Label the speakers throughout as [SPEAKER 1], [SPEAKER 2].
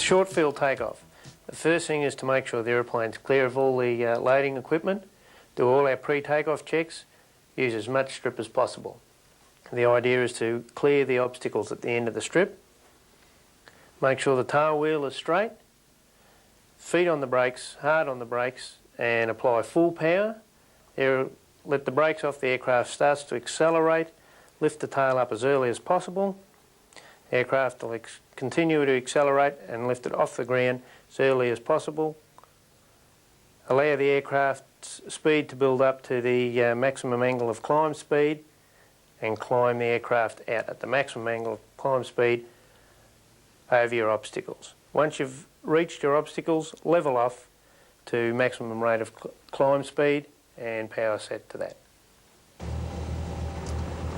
[SPEAKER 1] short field takeoff, the first thing is to make sure the aeroplane's clear of all the loading equipment, do all our pre-takeoff checks, use as much strip as possible. The idea is to clear the obstacles at the end of the strip, make sure the tail wheel is straight, feet on the brakes, hard on the brakes, and apply full power. Let the brakes off, the aircraft starts to accelerate, lift the tail up as early as possible. Aircraft will continue to accelerate and lift it off the ground as early as possible. Allow the aircraft's speed to build up to the maximum angle of climb speed and climb the aircraft out at the maximum angle of climb speed over your obstacles. Once you've reached your obstacles, level off to maximum rate of climb speed and power set to that.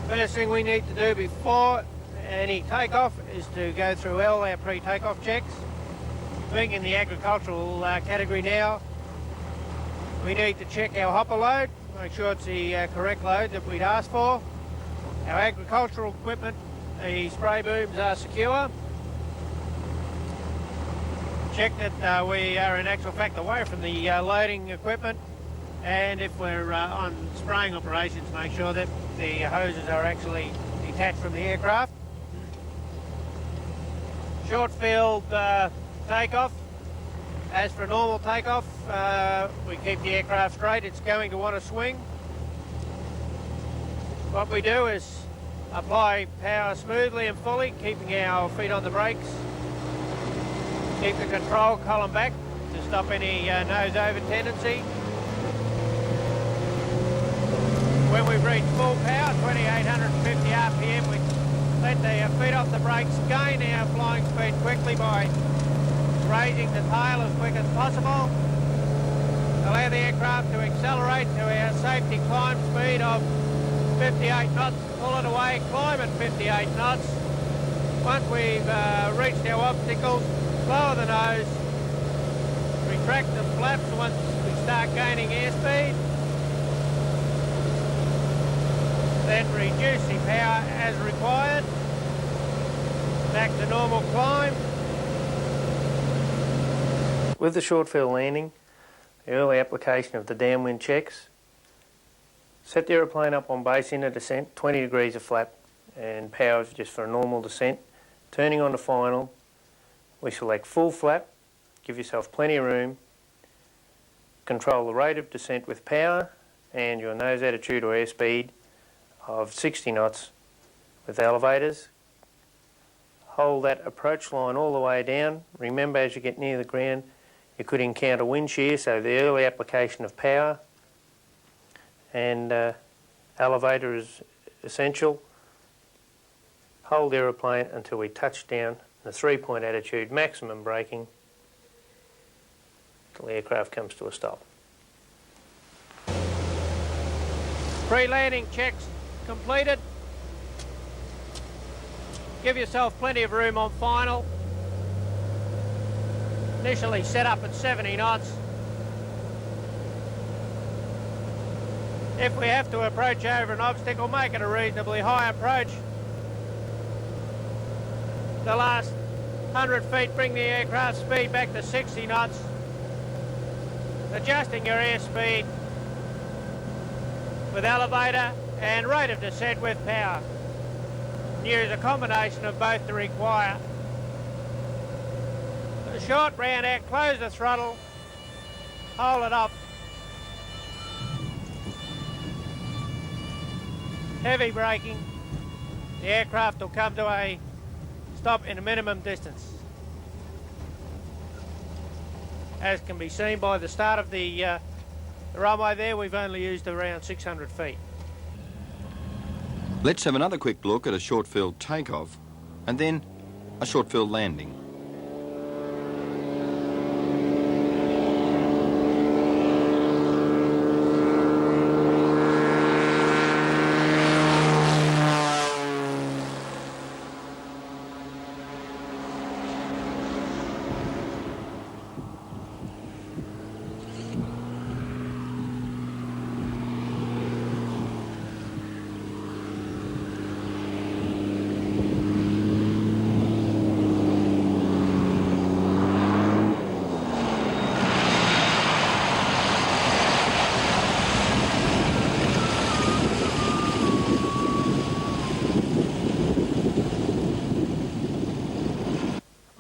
[SPEAKER 2] First thing we need to do before any takeoff is to go through all our pre-takeoff checks. Being in the agricultural category now, we need to check our hopper load, make sure it's the correct load that we'd asked for. Our agricultural equipment, the spray booms are secure. Check that we are in actual fact away from the loading equipment, and if we're on spraying operations, make sure that the hoses are actually detached from the aircraft. Short field takeoff. As for normal takeoff, we keep the aircraft straight. It's going to want to swing. What we do is apply power smoothly and fully, keeping our feet on the brakes. Keep the control column back to stop any nose over tendency. When we reach full power, 2850 RPM, we let the feet off the brakes, gain our flying speed quickly by raising the tail as quick as possible. Allow the aircraft to accelerate to our safety climb speed of 58 knots. Pull it away, climb at 58 knots. Once we've reached our obstacles, lower the nose, retract the flaps once we start gaining airspeed, then reduce the power as required, back to normal climb.
[SPEAKER 1] With the short field landing, the early application of the downwind checks, set the aeroplane up on base in a descent, 20 degrees of flap, and powers just for a normal descent. Turning on the final, we select full flap, give yourself plenty of room, control the rate of descent with power and your nose attitude or airspeed of 60 knots with elevators. Hold that approach line all the way down. Remember, as you get near the ground, you could encounter wind shear, so the early application of power and elevator is essential. Hold the aeroplane until we touch down in a 3-point attitude, maximum braking, until the aircraft comes to a stop.
[SPEAKER 2] Pre-landing checks completed. Give yourself plenty of room on final. Initially set up at 70 knots. If we have to approach over an obstacle, make it a reasonably high approach. The last 100 feet, bring the aircraft speed back to 60 knots. Adjusting your airspeed with elevator and rate of descent with power. Use a combination of both to require. A short round out, close the throttle, hold it up. Heavy braking. The aircraft will come to a stop in a minimum distance. As can be seen by the start of the runway there, we've only used around 600 feet.
[SPEAKER 3] Let's have another quick look at a short field takeoff and then a short field landing.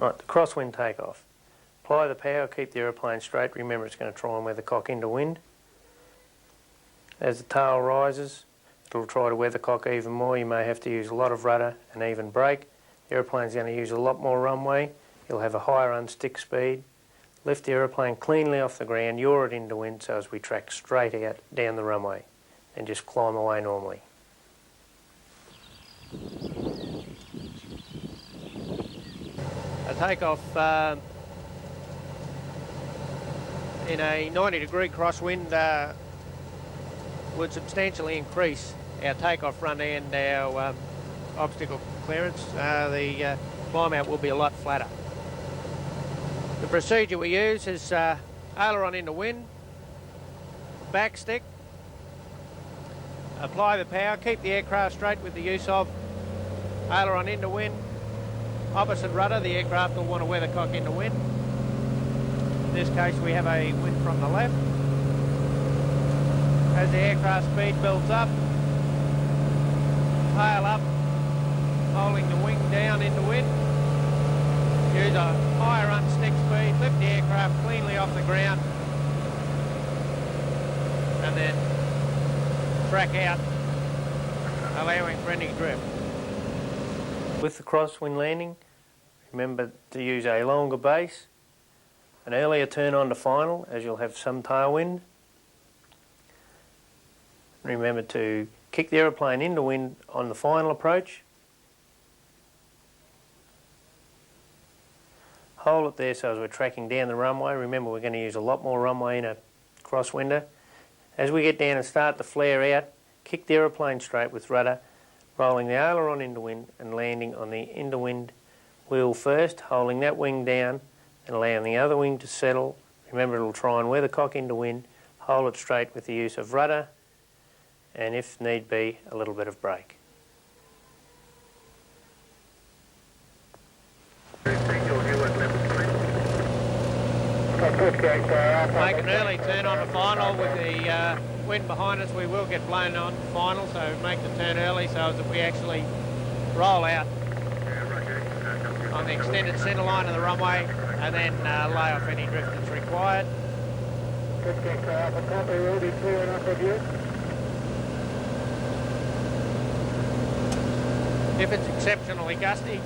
[SPEAKER 1] Right, the crosswind takeoff. Apply the power, keep the aeroplane straight. Remember, it's going to try and weathercock into wind. As the tail rises, it'll try to weathercock even more. You may have to use a lot of rudder and even brake. The aeroplane's going to use a lot more runway. You'll have a higher unstick speed. Lift the aeroplane cleanly off the ground, yaw it into wind so as we track straight out down the runway and just climb away normally. A takeoff in a 90-degree crosswind would substantially increase our takeoff run and our obstacle clearance. The climb out will be a lot flatter. The procedure we use is aileron into wind, back stick, apply the power, keep the aircraft straight with the use of aileron into wind, opposite rudder. The aircraft will want to weathercock into wind. In this case we have a wind from the left. As the aircraft speed builds up, tail up, holding the wing down into wind. Use a higher unstick speed, lift the aircraft cleanly off the ground and then track out, allowing for any drift. With the crosswind landing, remember to use a longer base, an earlier turn on to final as you'll have some tailwind. Remember to kick the aeroplane into wind on the final approach. Hold it there so as we're tracking down the runway. Remember, we're going to use a lot more runway in a crosswinder. As we get down and start to flare out, kick the aeroplane straight with rudder, rolling the aileron into wind and landing on the into wind wheel first, holding that wing down and allowing the other wing to settle. Remember, it'll try and weathercock into wind. Hold it straight with the use of rudder and, if need be, a little bit of brake.
[SPEAKER 2] Make an early turn on the final with the wind behind us. We will get blown on final, so make the turn early so that we actually roll out on the extended centre line of the runway and then lay off any drift that's required. If it's exceptionally gusty,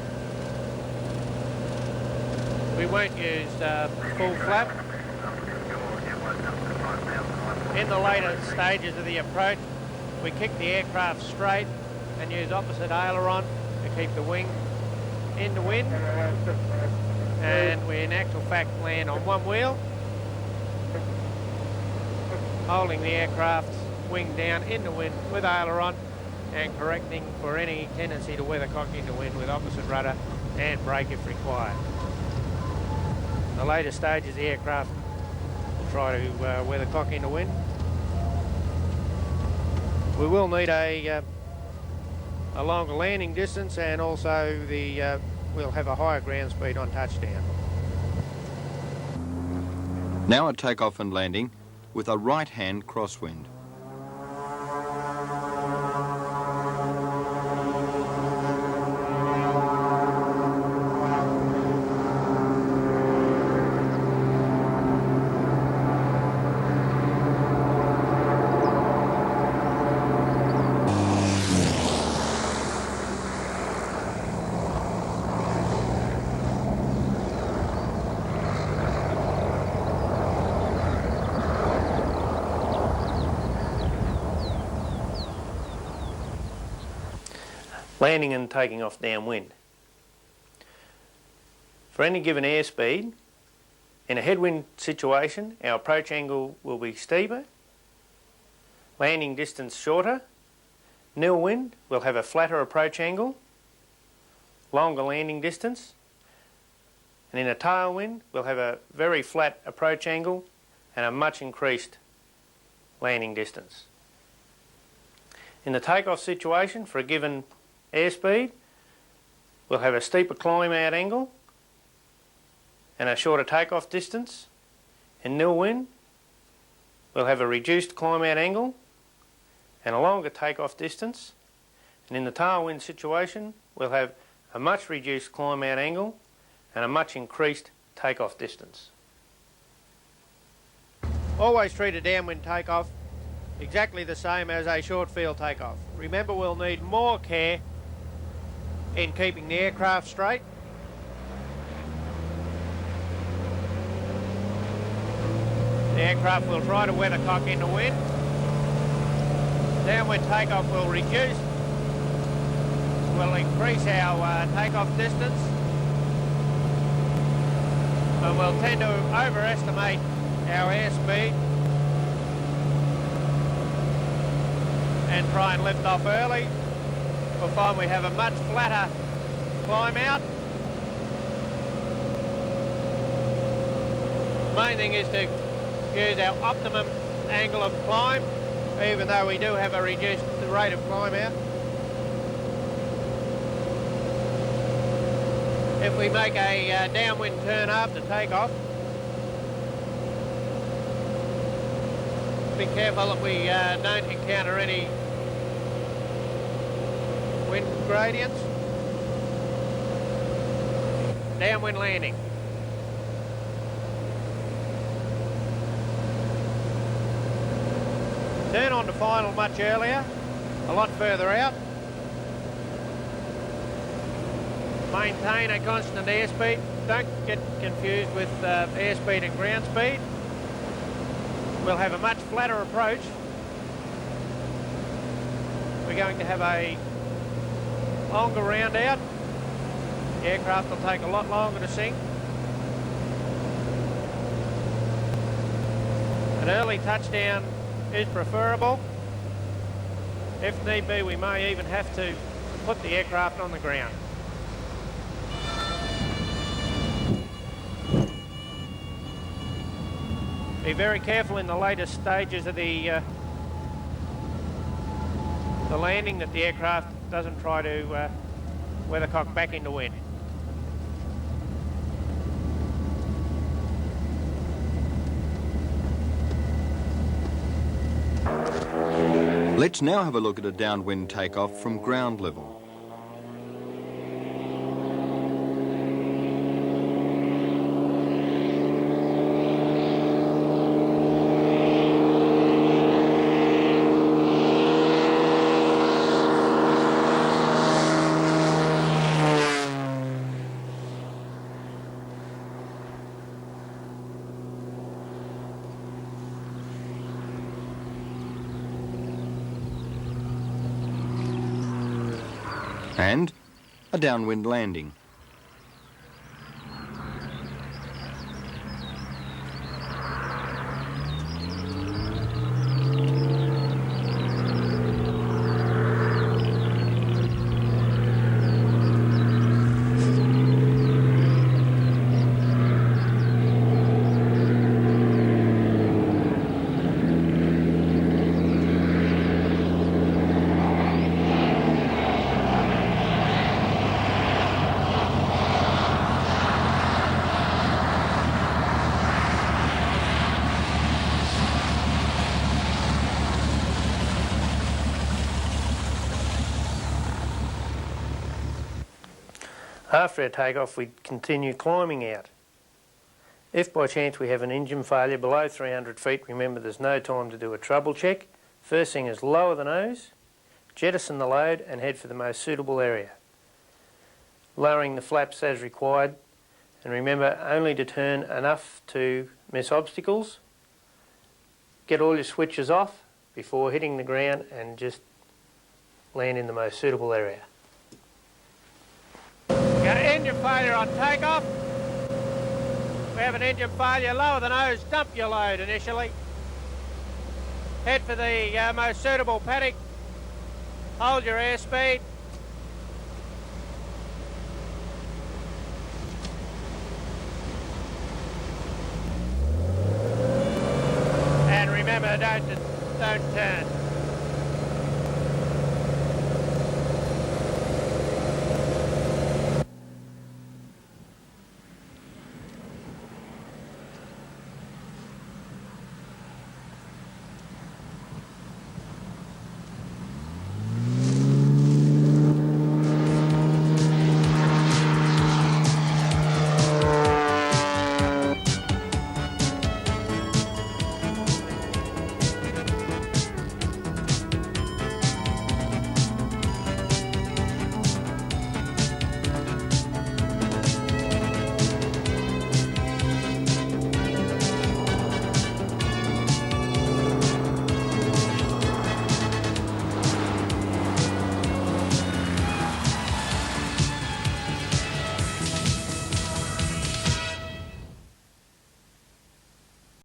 [SPEAKER 2] we won't use full flap. In the later stages of the approach, we kick the aircraft straight and use opposite aileron to keep the wing into wind. And we in actual fact land on one wheel, holding the aircraft's wing down into wind with aileron and correcting for any tendency to weathercock into wind with opposite rudder and brake if required. In the later stages, the aircraft will try to weathercock into wind. We will need a longer landing distance, and also we'll have a higher ground speed on touchdown.
[SPEAKER 3] Now a takeoff and landing with a right-hand crosswind.
[SPEAKER 1] Landing and taking off downwind. For any given airspeed, in a headwind situation, our approach angle will be steeper, landing distance shorter. Nil wind, we'll have a flatter approach angle, longer landing distance, and in a tailwind, we'll have a very flat approach angle and a much increased landing distance. In the takeoff situation, for a given airspeed, we'll have a steeper climb out angle and a shorter takeoff distance. In nil wind, we'll have a reduced climb out angle and a longer takeoff distance. And in the tailwind situation, we'll have a much reduced climb out angle and a much increased takeoff distance.
[SPEAKER 2] Always treat a downwind takeoff exactly the same as a short field takeoff. Remember, we'll need more care in keeping the aircraft straight. The aircraft will try to weathercock into wind. Downwind takeoff will reduce. We'll increase our takeoff distance. And we'll tend to overestimate our airspeed and try and lift off early. We'll find we have a much flatter climb out. The main thing is to use our optimum angle of climb, even though we do have a reduced rate of climb out. If we make a downwind turn after takeoff, be careful that we don't encounter any wind gradients. Downwind landing. Turn on to final much earlier, a lot further out. Maintain a constant airspeed. Don't get confused with airspeed and ground speed. We'll have a much flatter approach. We're going to have a longer round out. The aircraft will take a lot longer to sink. An early touchdown is preferable. If need be, we may even have to put the aircraft on the ground. Be very careful in the latest stages of the landing that the aircraft doesn't try to weathercock back into wind.
[SPEAKER 3] Let's now have a look at a downwind takeoff from ground level. And a downwind landing.
[SPEAKER 1] After our takeoff, we continue climbing out. If by chance we have an engine failure below 300 feet, remember there's no time to do a trouble check. First thing is lower the nose, jettison the load and head for the most suitable area. Lowering the flaps as required, and remember only to turn enough to miss obstacles. Get all your switches off before hitting the ground and just land in the most suitable area.
[SPEAKER 2] Got an engine failure on takeoff. We have an engine failure, lower the nose, dump your load initially. Head for the most suitable paddock. Hold your airspeed. And remember, don't turn.